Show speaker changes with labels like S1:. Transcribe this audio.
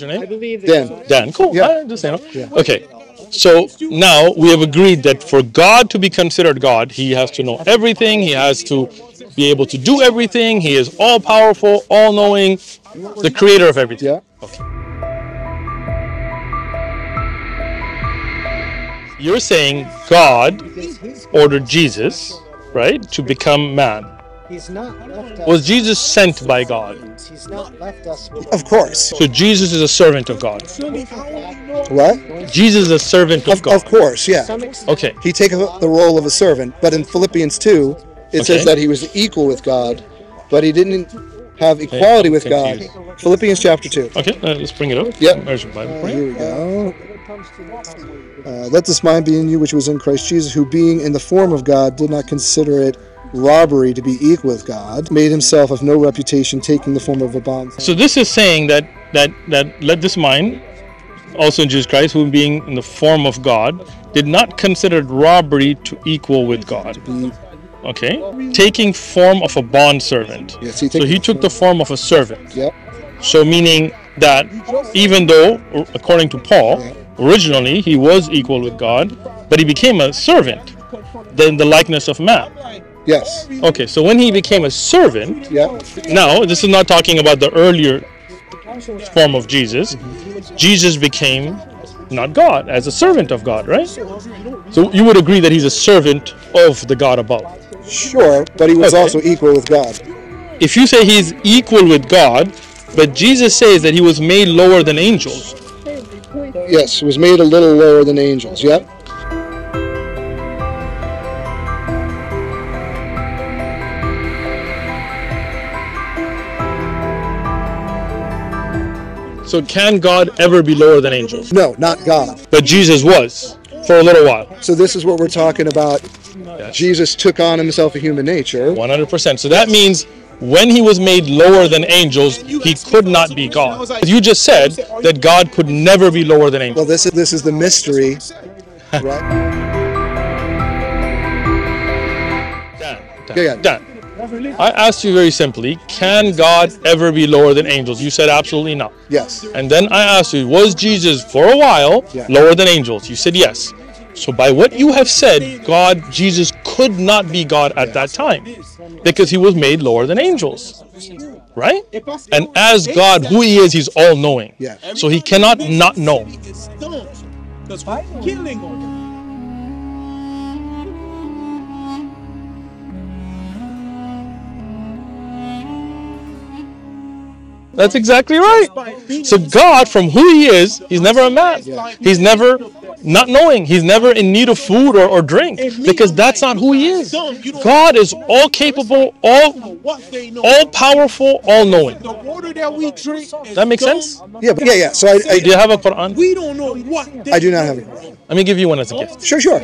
S1: name?
S2: I believe
S3: Dan.
S1: Dan. Cool.
S3: Yeah.
S1: Just saying.
S3: Yeah.
S1: Okay. So now we have agreed that for God to be considered God, He has to know everything. He has to be able to do everything. He is all powerful, all knowing, the creator of everything.
S3: Yeah.
S1: Okay. You're saying God ordered Jesus, right, to become man.
S2: He's not left us.
S1: Was Jesus sent by God?
S2: He's not left us.
S3: Of course.
S1: So Jesus is a servant of God.
S3: What?
S1: Jesus is a servant of God.
S3: Of course, yeah.
S1: Okay.
S3: He takes the role of a servant, but in Philippians 2, it says that he was equal with God, but he didn't have equality with God. Philippians chapter 2.
S1: Okay, let's bring it up.
S3: Yep.
S1: There's your Bible.
S3: Here we go. Let this mind be in you, which was in Christ Jesus, who being in the form of God, did not consider it robbery to be equal with God, made himself of no reputation, taking the form of a bond.
S1: So this is saying that let this mind, also in Jesus Christ, who being in the form of God, did not consider it robbery to equal with God. Okay, taking form of a bond servant.
S3: Yes,
S1: so he took the form of a servant.
S3: Yep.
S1: So meaning that even though, according to Paul, originally he was equal with God, but he became a servant, then the likeness of man.
S3: Yes.
S1: Okay, so when he became a servant, now this is not talking about the earlier form of Jesus. Jesus became not God, as a servant of God, right? So you would agree that he's a servant of the God above.
S3: Sure, but he was also equal with God.
S1: If you say he's equal with God, but Jesus says that he was made lower than angels.
S3: Yes, was made a little lower than angels, yep.
S1: So can God ever be lower than angels?
S3: No, not God.
S1: But Jesus was, for a little while.
S3: So this is what we're talking about. Yes. Jesus took on himself a human nature.
S1: 100%. So that means when he was made lower than angels, he could not be God. You just said that God could never be lower than angels.
S3: Well, this is the mystery, right?
S1: Dan, I asked you very simply, can God ever be lower than angels? You said absolutely not.
S3: Yes.
S1: And then I asked you, was Jesus for a while lower than angels? You said yes. So by what you have said, Jesus could not be God at that time because he was made lower than angels. Right? And as God, who he is, he's all-knowing. So he cannot not know. That's exactly right. So God, from who he is, he's never a man. He's never not knowing. He's never in need of food or drink, because that's not who he is. God is all capable, all powerful, all knowing. That makes sense?
S3: Yeah. So
S1: do you have a Quran?
S2: We don't know what.
S3: I do not have a Quran.
S1: Let me give you one as a gift.
S3: Sure.